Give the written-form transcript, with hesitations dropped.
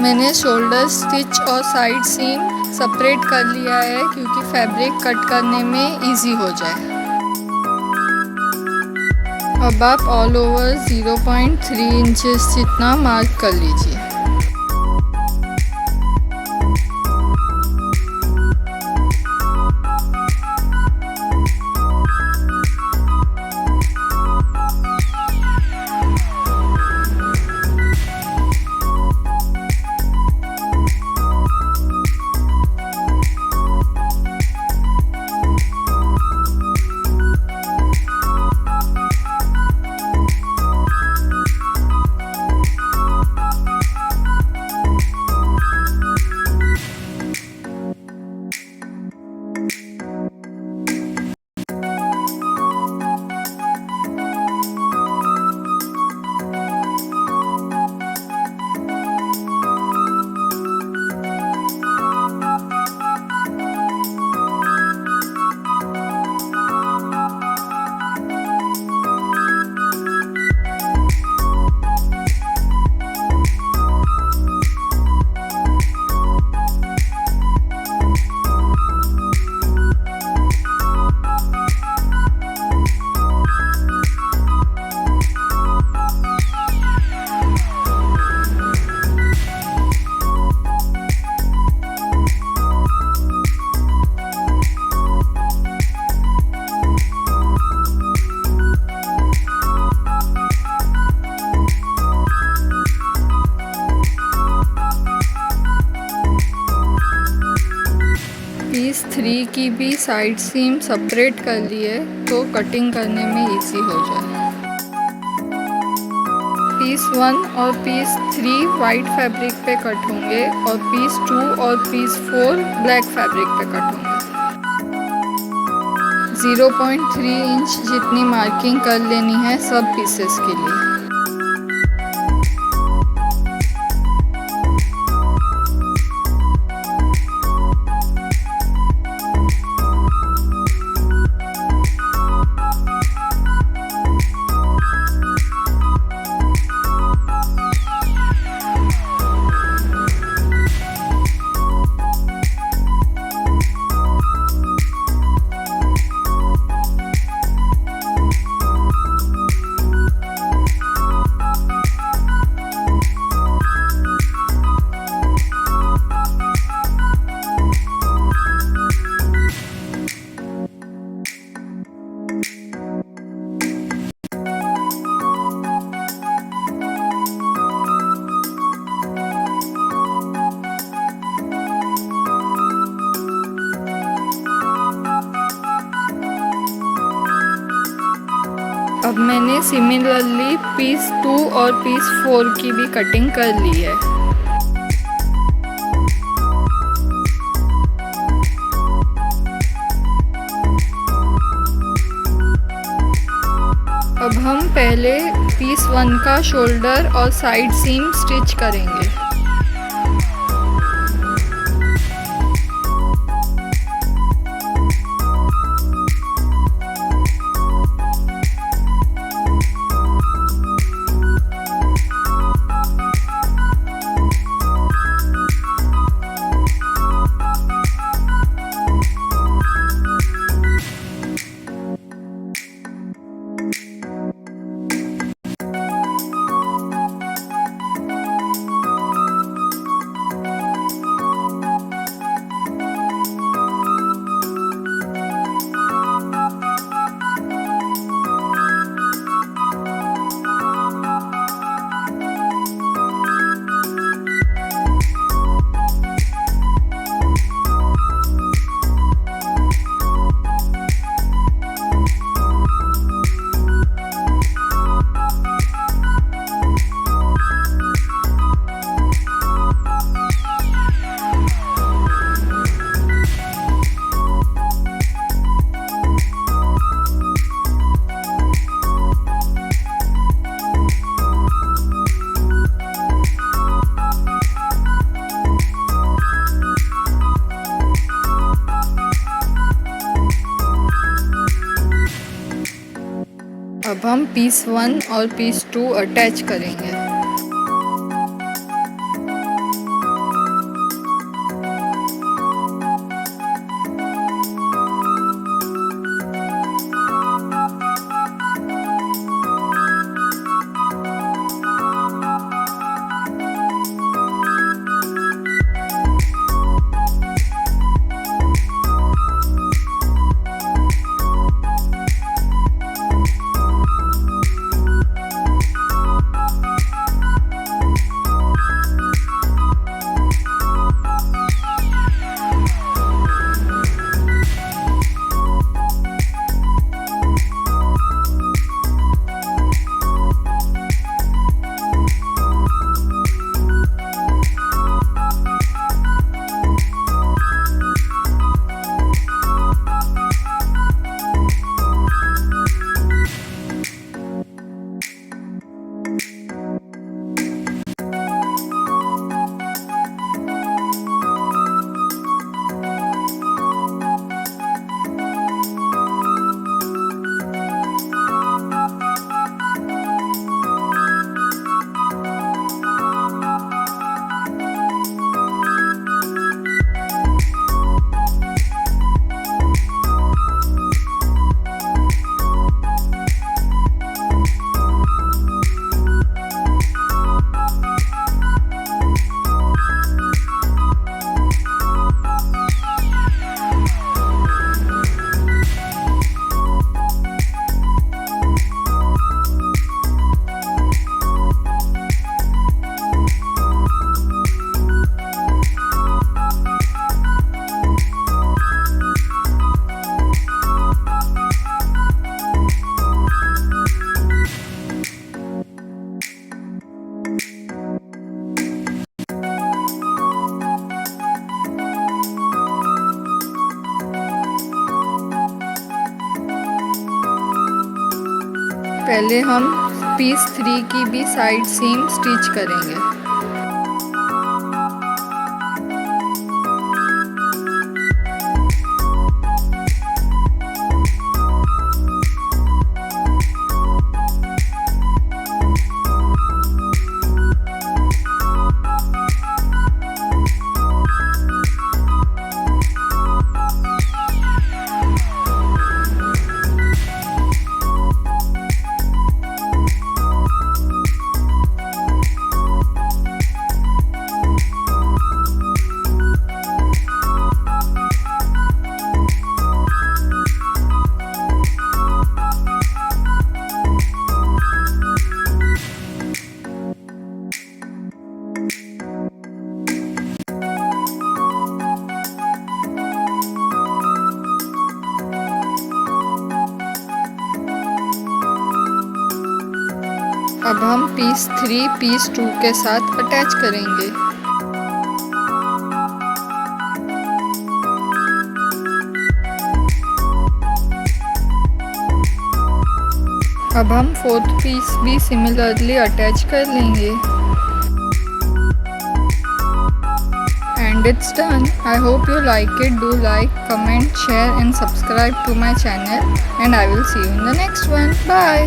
मैंने shoulder stitch और side seam separate कर लिया है क्योंकि फैब्रिक कट करने में इजी हो जाए। अब आप ऑल ओवर 0.3 इंचेस जितना मार्क कर लीजिए। पीस 3 की भी साइड सीम सेपरेट कर लिए तो कटिंग करने में इजी हो जाए। पीस 1 और पीस 3 वाइट फैब्रिक पे कट होंगे और पीस 2 और पीस 4 ब्लैक फैब्रिक पे कट होंगे। 0.3 इंच जितनी मार्किंग कर लेनी है सब पीसेस के लिए। अब मैंने सिमिलरली पीस 2 और पीस 4 की भी कटिंग कर ली है। अब हम पहले पीस 1 का शोल्डर और साइड सीम स्टिच करेंगे। अब हम पीस 1 और पीस 2 अटैच करेंगे। पहले हम पीस 3 की भी साइड सीम स्टिच करेंगे। अब हम पीस 3 पीस 2 के साथ अटैच करेंगे। अब हम 4th पीस भी सिमिलरली अटैच कर लेंगे। And it's done. I hope you like it. Do like, comment, share and subscribe to my channel, and I will see you in the next one. Bye.